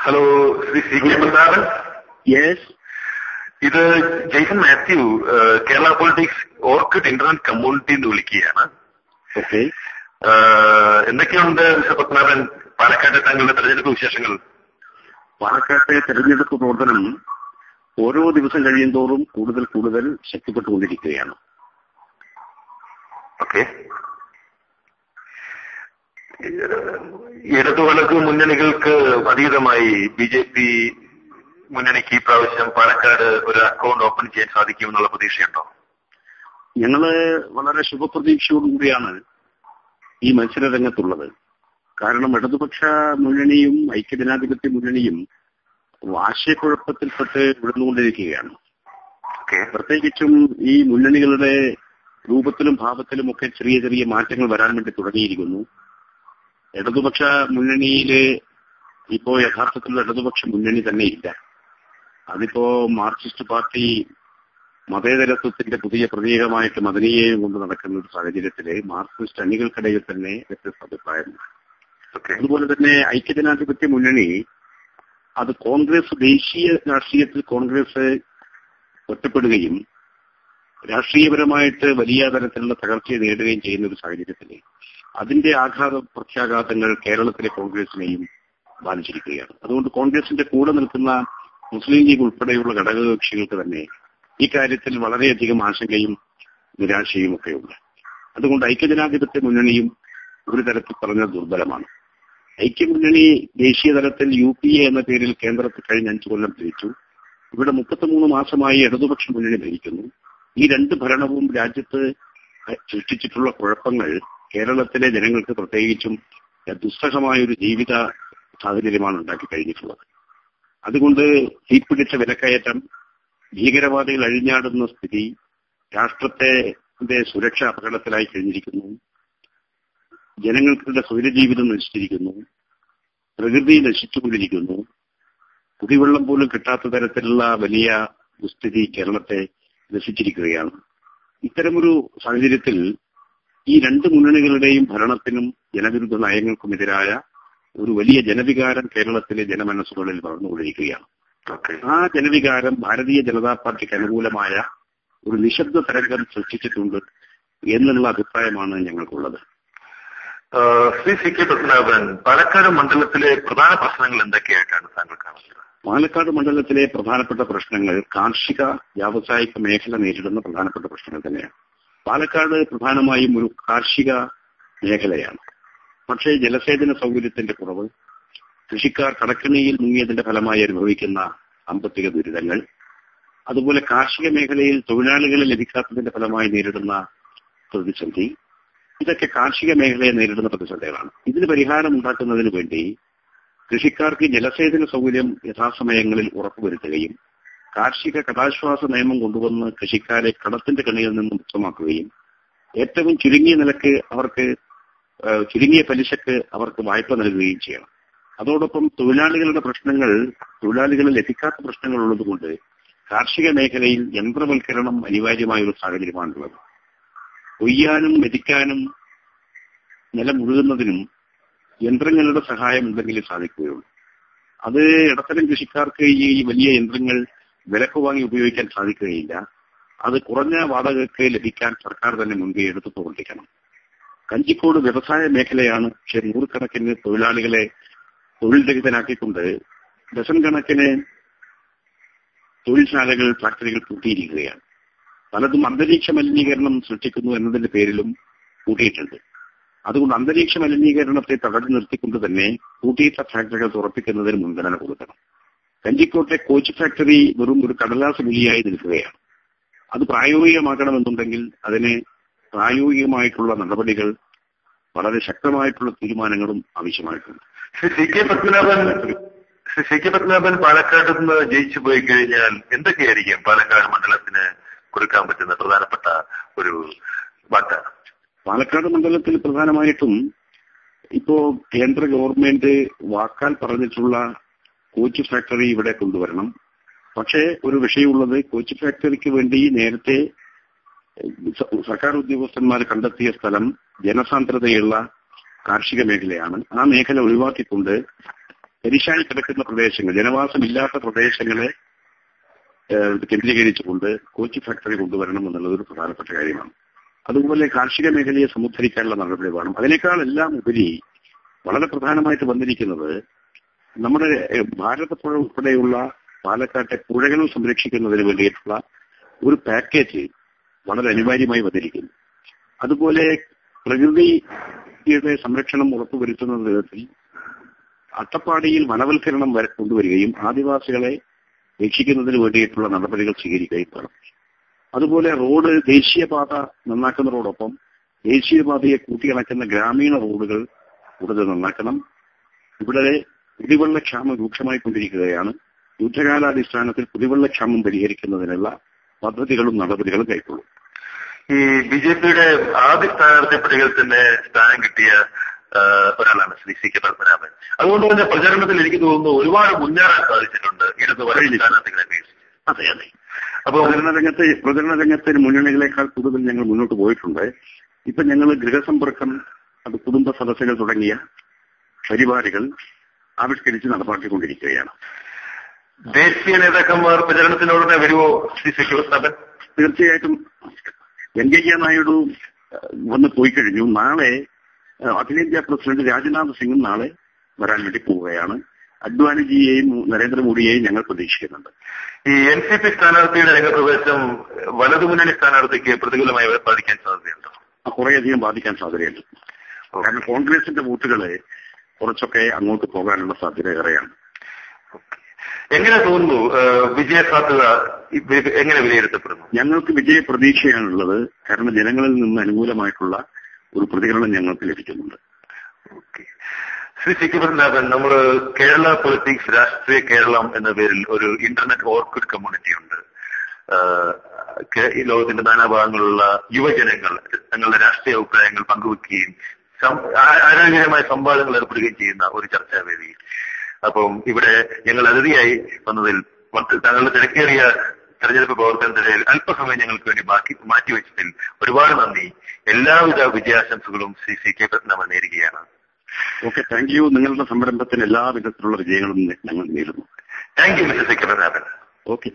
Hello, Shri C K Prathapan. Yes, ഇത് Jaison Mathew, Kerala politics orchid internet community എന്ന് വിളിക്കുകയാണ്. ഓക്കെ. എന്തൊക്കെയുണ്ട് മിസ്റ്റർ പത്മനാഭൻ, പാലക്കാട്ടെ താങ്കളുടെ തെരഞ്ഞെടുപ്പ് വിശേഷങ്ങൾ? പാലക്കാട്ടെ തെരഞ്ഞെടുപ്പ് പ്രവർത്തനം ഓരോ ദിവസം കഴിയുന്തോറും കൂടുതൽ കൂടുതൽ ശക്തിപ്പെട്ടുകൊണ്ടിരിക്കുകയാണ്. ഓക്കെ. ഇടതു വലതു മുന്നണികൾക്ക് അതീതമായി BJP മുന്നണിക്ക് ഈ പ്രാവശ്യം പാലക്കാട് ഒരു അക്കൗണ്ട് ഓപ്പൺ ചെയ്യാൻ സാധിക്കുമെന്നുള്ള പ്രതീക്ഷയുണ്ടോ? ഞങ്ങള് വളരെ ശുഭപ്രതീക്ഷയോടുകൂടിയാണ് ഈ മത്സര രംഗത്തുള്ളത്. കാരണം ഇടതുപക്ഷ മുന്നണിയും ഐക്യജനാധിപത്യ മുന്നണിയും ആശയക്കുഴപ്പത്തിൽപ്പെട്ട് വിടുന്നുകൊണ്ടിരിക്കുകയാണ്. പ്രത്യേകിച്ചും ഈ മുന്നണികളുടെ രൂപത്തിലും ഭാവത്തിലും ഒക്കെ ചെറിയ ചെറിയ മാറ്റങ്ങൾ വരാൻ വേണ്ടി തുടങ്ങിയിരിക്കുന്നു. ഇടതുപക്ഷ മുന്നണിയില് ഇപ്പോ യഥാർത്ഥത്തിലുള്ള ഇടതുപക്ഷ മുന്നണി തന്നെ ഇല്ല. അതിപ്പോ മാർക്സിസ്റ്റ് പാർട്ടി മതേതരത്വത്തിന്റെ പുതിയ പ്രതീകമായിട്ട് മദനിയെയും കൊണ്ട് നടക്കുന്ന ഒരു സാഹചര്യത്തില് മാർക്സിസ്റ്റ് അണികൾക്കിടയിൽ തന്നെ വ്യത്യസ്ത അഭിപ്രായമുണ്ട്. അതുപോലെ തന്നെ ഐക്യജനാധിപത്യ മുന്നണി അത് കോൺഗ്രസ്, ദേശീയ രാഷ്ട്രീയത്തിൽ കോൺഗ്രസ് ഒറ്റപ്പെടുകയും രാഷ്ട്രീയപരമായിട്ട് വലിയ തരത്തിലുള്ള തകർച്ചയെ നേടുകയും ചെയ്യുന്ന ഒരു സാഹചര്യത്തിൽ അതിന്റെ പ്രത്യാഘാതങ്ങൾ കേരളത്തിലെ കോൺഗ്രസിനെയും ബാധിച്ചിരിക്കുകയാണ്. അതുകൊണ്ട് കോൺഗ്രസിന്റെ കൂടെ നിൽക്കുന്ന മുസ്ലിം ലീഗ് ഉൾപ്പെടെയുള്ള ഘടകകക്ഷികൾക്ക് തന്നെ ഈ കാര്യത്തിൽ വളരെയധികം ആശങ്കയും നിരാശയും ഒക്കെയുണ്ട്. അതുകൊണ്ട് ഐക്യജനാധിപത്യ മുന്നണിയും ഒരു തരത്തിൽ പറഞ്ഞ ദുർബലമാണ്. ഐക്യമുന്നണി ദേശീയ തലത്തിൽ UPA എന്ന പേരിൽ കേന്ദ്രത്തിൽ കഴിഞ്ഞ 5 കൊല്ലം ഭരിച്ചു. ഇവിടെ 33 മാസമായി ഇടതുപക്ഷ മുന്നണി ഭരിക്കുന്നു. ഈ രണ്ട് ഭരണവും രാജ്യത്ത് സൃഷ്ടിച്ചിട്ടുള്ള കുഴപ്പങ്ങൾ കേരളത്തിലെ ജനങ്ങൾക്ക് പ്രത്യേകിച്ചും ദുസ്സഹമായൊരു ജീവിത സാഹചര്യമാണ് ഉണ്ടാക്കി കഴിഞ്ഞിട്ടുള്ളത്. അതുകൊണ്ട് തീപിടിച്ച വിലക്കയറ്റം, ഭീകരവാദികൾ അഴിഞ്ഞാടുന്ന സ്ഥിതി, രാഷ്ട്രത്തിന്റെ സുരക്ഷ അപകടത്തിലായി കഴിഞ്ഞിരിക്കുന്നു, ജനങ്ങളുടെ സ്വൈരജീവിതം നശിച്ചിരിക്കുന്നു, പ്രകൃതി നശിച്ചുകൊണ്ടിരിക്കുന്നു, കുടിവെള്ളം പോലും കിട്ടാത്ത തരത്തിലുള്ള വലിയ ദുസ്ഥിതി കേരളത്തെ നശിച്ചിരിക്കുകയാണ്. ഇത്തരമൊരു സാഹചര്യത്തിൽ ഈ രണ്ട് മുന്നണികളുടെയും ഭരണത്തിനും ജനവിരുദ്ധ നയങ്ങൾക്കുമെതിരായ ഒരു വലിയ ജനവികാരം കേരളത്തിലെ ജനമനസ്സുകളിൽ വളർന്നുകൊണ്ടിരിക്കുകയാണ്. ആ ജനവികാരം ഭാരതീയ ജനതാ പാർട്ടിക്ക് അനുകൂലമായ ഒരു നിശബ്ദ തരംഗം സൃഷ്ടിച്ചിട്ടുണ്ട് എന്നുള്ള അഭിപ്രായമാണ് ഞങ്ങൾക്കുള്ളത്. ശ്രീ സി കെ പത്മനാഭൻ, പാലക്കാട് മണ്ഡലത്തിലെ പ്രധാന പ്രശ്നങ്ങൾ എന്തൊക്കെയായിട്ടാണ് താങ്കൾ കാണുന്നത്? പാലക്കാട് മണ്ഡലത്തിലെ പ്രധാനപ്പെട്ട പ്രശ്നങ്ങൾ കാർഷിക വ്യാവസായിക മേഖല നേരിടുന്ന പ്രധാനപ്പെട്ട പ്രശ്നങ്ങൾ തന്നെയാണ്. പാലക്കാട് പ്രധാനമായും ഒരു കാർഷിക മേഖലയാണ്. പക്ഷേ ജലസേചന സൗകര്യത്തിന്റെ കുറവ്, കൃഷിക്കാർ കടക്കെണിയിൽ മുങ്ങിയതിന്റെ ഫലമായി അനുഭവിക്കുന്ന സാമ്പത്തിക ദുരിതങ്ങൾ, അതുപോലെ കാർഷിക മേഖലയിൽ തൊഴിലാളികളെ ലഭിക്കാത്തതിന്റെ ഫലമായി നേരിടുന്ന പ്രതിസന്ധി, ഇതൊക്കെ കാർഷിക മേഖലയെ നേരിടുന്ന പ്രതിസന്ധികളാണ്. ഇതിന് പരിഹാരം ഉണ്ടാക്കുന്നതിന് വേണ്ടി കൃഷിക്കാർക്ക് ജലസേചന സൗകര്യം യഥാസമയങ്ങളിൽ ഉറപ്പുവരുത്തുകയും കാർഷിക കടാശ്വാസ നിയമം കൊണ്ടുവന്ന് കൃഷിക്കാരെ കടത്തിന്റെ കെണിയിൽ നിന്നും മുക്തമാക്കുകയും ഏറ്റവും ചുരുങ്ങിയ പലിശക്ക് അവർക്ക് വായ്പ നൽകുകയും ചെയ്യണം. അതോടൊപ്പം തൊഴിലാളികളിൽ ലഭിക്കാത്ത പ്രശ്നങ്ങൾ ഉള്ളതുകൊണ്ട് കാർഷിക മേഖലയിൽ യന്ത്രവൽക്കരണം അനിവാര്യമായ ഒരു സാഹചര്യമാണുള്ളത്. കൊയ്യാനും മെതിക്കാനും നിലം ഉഴുകുന്നതിനും യന്ത്രങ്ങളുടെ സഹായം ഉണ്ടെങ്കിലേ സാധിക്കുകയുള്ളൂ. അത് ഇടത്തരം കൃഷിക്കാർക്ക് ഈ വലിയ യന്ത്രങ്ങൾ വിലക്ക് വാങ്ങി ഉപയോഗിക്കാൻ സാധിക്കുകയില്ല. അത് കുറഞ്ഞ വാടകയ്ക്ക് ലഭിക്കാൻ സർക്കാർ തന്നെ മുൻകൈ എടുത്ത് പ്രവർത്തിക്കണം. കഞ്ചിക്കോട് വ്യവസായ മേഖലയാണ്. പക്ഷേ നൂറുകണക്കിന് തൊഴിലാളികളെ തൊഴിൽ രഹിതനാക്കിക്കൊണ്ട് ഡസൻ കണക്കിന് തൊഴിൽശാലകൾ, ഫാക്ടറികൾ പൂട്ടിയിരിക്കുകയാണ്. പലതും അന്തരീക്ഷ മലിനീകരണം സൃഷ്ടിക്കുന്നു എന്നതിന്റെ പേരിലും പൂട്ടിയിട്ടുണ്ട്. അതുകൊണ്ട് അന്തരീക്ഷ മലിനീകരണത്തെ തടഞ്ഞു നിർത്തിക്കൊണ്ട് തന്നെ പൂട്ടിയിട്ട ഫാക്ടറികൾ തുറപ്പിക്കുന്നതിന് മുൻഗണന കൊടുക്കണം. കഞ്ചിക്കോട്ടെ കോച്ച് ഫാക്ടറി വെറും ഒരു കടലാസ് പുലിയായി നിൽക്കുകയാണ്. അത് പ്രായോഗികമാക്കണമെന്നുണ്ടെങ്കിൽ അതിന് പ്രായോഗികമായിട്ടുള്ള നടപടികൾ, വളരെ ശക്തമായിട്ടുള്ള തീരുമാനങ്ങളും ആവശ്യമായിട്ടുണ്ട്. സി കെ പത്മനാഭൻ പാലക്കാട് നിന്ന് ജയിച്ചു പോയി കഴിഞ്ഞാൽ എന്തൊക്കെയായിരിക്കും പാലക്കാട് മണ്ഡലത്തിന് കൊടുക്കാൻ പറ്റുന്ന പ്രധാനപ്പെട്ട ഒരു വാഗ്ദാനം? പാലക്കാട് മണ്ഡലത്തിൽ പ്രധാനമായിട്ടും ഇപ്പോ കേന്ദ്ര ഗവൺമെന്റ് വാക്കാൽ പറഞ്ഞിട്ടുള്ള കോച്ച് ഫാക്ടറി ഇവിടെ കൊണ്ടുവരണം. പക്ഷേ ഒരു വിഷയമുള്ളത്, കോച്ച് ഫാക്ടറിക്ക് വേണ്ടി നേരത്തെ സർക്കാർ ഉദ്യോഗസ്ഥന്മാർ കണ്ടെത്തിയ സ്ഥലം ജനസാന്ദ്രതയുള്ള കാർഷിക മേഖലയാണ്. ആ മേഖല ഒഴിവാക്കിക്കൊണ്ട് തരിശായി കിടക്കുന്ന പ്രദേശങ്ങൾ, ജനവാസമില്ലാത്ത പ്രദേശങ്ങളെ കേന്ദ്രീകരിച്ചുകൊണ്ട് കോച്ച് ഫാക്ടറി കൊണ്ടുവരണം എന്നുള്ളത് ഒരു പ്രധാനപ്പെട്ട കാര്യമാണ്. അതുപോലെ കാർഷിക മേഖലയെ സമുദ്ധരിക്കാനുള്ള നടപടി വേണം. അതിനേക്കാൾ എല്ലാം ഉപരി വളരെ പ്രധാനമായിട്ട് വന്നിരിക്കുന്നത് നമ്മുടെ ഭാരതപ്പുഴ ഉൾപ്പെടെയുള്ള പാലക്കാട്ടെ പുഴകൾ സംരക്ഷിക്കുന്നതിന് വേണ്ടിയിട്ടുള്ള ഒരു പാക്കേജ് വളരെ അനിവാര്യമായി വന്നിരിക്കുന്നു. അതുപോലെ പ്രകൃതിയുടെ സംരക്ഷണം ഉറപ്പുവരുത്തുന്ന വിധത്തിൽ അട്ടപ്പാടിയിൽ വനവൽക്കരണം കൊണ്ടുവരികയും ആദിവാസികളെ രക്ഷിക്കുന്നതിന് വേണ്ടിയിട്ടുള്ള നടപടികൾ സ്വീകരിക്കുകയും വേണം. അതുപോലെ റോഡ്, ദേശീയപാത നന്നാക്കുന്നതോടൊപ്പം ദേശീയപാതയെ കൂട്ടിയിണക്കുന്ന ഗ്രാമീണ റോഡുകൾ കൂടുതൽ നന്നാക്കണം. ഇവിടെ കുടിവെള്ളക്ഷാമം രൂക്ഷമായിക്കൊണ്ടിരിക്കുകയാണ്. യുദ്ധകാലാടിസ്ഥാനത്തിൽ കുടിവെള്ളക്ഷാമം പരിഹരിക്കുന്നതിനുള്ള പദ്ധതികളും നടപടികളും കൈക്കൊള്ളും. ഈ ബിജെപിയുടെ ആദ്യ സ്ഥാനാർത്ഥി പട്ടികയിൽ തന്നെ സ്ഥാനം കിട്ടിയ ഒരാളാണ് ശ്രീ സി കെ പത്മനാഭൻ. അതുകൊണ്ട് തന്നെ പ്രചാരണത്തിൽ എനിക്ക് തോന്നുന്നു ഒരുപാട് മുന്നേറാൻ സാധിച്ചിട്ടുണ്ട് ഇടതുപക്ഷ സ്ഥാനാർത്ഥികളെ അപേക്ഷിച്ച്. അതെ അതെ. അപ്പോൾ പ്രചരണ രംഗത്തിന് മുന്നണികളെക്കാൾ കൂടുതൽ ഞങ്ങൾ മുന്നോട്ട് പോയിട്ടുണ്ട്. ഇപ്പൊ ഞങ്ങൾ ഗൃഹസമ്പർക്കം, അത് കുടുംബ സദസ്സുകൾ തുടങ്ങിയ പരിപാടികൾ ആവിഷ്കരിച്ച് നടപ്പാക്കിക്കൊണ്ടിരിക്കുകയാണ്. ദേശീയ നേതാക്കന്മാർ പ്രചരണത്തിനോട് വരുമോ ശ്രീ സി കെ പത്മനാഭൻ? തീർച്ചയായിട്ടും. വെങ്കയ്യ നായിഡു വന്ന് പോയി കഴിഞ്ഞു. നാളെ അഖിലേന്ത്യാ പ്രസിഡന്റ് രാജ്നാഥ് സിംഗും നാളെ വരാൻ വേണ്ടി പോവുകയാണ്. അദ്വാനിജിയെയും നരേന്ദ്രമോദിയെയും ഞങ്ങൾ പ്രതീക്ഷിക്കുന്നുണ്ട്. ഈ NCP സ്ഥാനാർത്ഥിയുടെ രംഗപ്രവേശം വലതുമുന്നണി സ്ഥാനാർത്ഥിക്ക് പ്രതികൂലമായി ബാധിക്കാൻ സാധ്യതയുണ്ടോ? കുറേയധികം ബാധിക്കാൻ സാധ്യതയുണ്ട്. കാരണം കോൺഗ്രസിന്റെ വോട്ടുകളെ കുറച്ചൊക്കെ അങ്ങോട്ട് പോകാനുള്ള സാധ്യത ഏറെയാണ്. എങ്ങനെ തോന്നുന്നു വിജയ സാധ്യത എങ്ങനെ വിലയിരുത്തപ്പെടുന്നു? ഞങ്ങൾക്ക് വിജയ പ്രതീക്ഷയാണുള്ളത്. കാരണം ജനങ്ങളിൽ നിന്ന് അനുകൂലമായിട്ടുള്ള ഒരു പ്രതികരണം ഞങ്ങൾക്ക് ലഭിക്കുന്നുണ്ട്. ശ്രീ സി കെ പത്മനാഭൻ, നമ്മൾ കേരള പൊളിറ്റിക്സ്, രാഷ്ട്രീയ കേരളം എന്ന പേരിൽ ഒരു ഇന്റർനെറ്റ് ഓർക്കിഡ് കമ്മ്യൂണിറ്റി ഉണ്ട്. ഈ ലോകത്തിന്റെ നാനാഭാഗങ്ങളിലുള്ള യുവജനങ്ങൾ തങ്ങളുടെ രാഷ്ട്രീയ അഭിപ്രായങ്ങൾ പങ്കുവെക്കുകയും ആരോഗ്യകരമായ സംവാദങ്ങൾ ഏർപ്പെടുകയും ചെയ്യുന്ന ഒരു ചർച്ചാവേദി. അപ്പം ഇവിടെ ഞങ്ങൾ അതിഥിയായി വന്നതിൽ തങ്ങളുടെ തിരക്കേറിയ തെരഞ്ഞെടുപ്പ് പ്രവർത്തനത്തിനിടയിൽ അല്പസമയം ഞങ്ങൾക്ക് വേണ്ടി മാറ്റിവെച്ചതിൽ ഒരുപാട് നന്ദി. എല്ലാവിധ വിജയാശംസകളും ശ്രീ സി കെ പത്മനാഭൻ നേരുകയാണ്. Okay, thank you. നിങ്ങളുടെ സംരംഭത്തിന് എല്ലാവിധത്തിലുള്ള വിജയങ്ങളും ഞങ്ങൾ നേരുന്നു. Thank you mister C K Padmanabhan. Okay.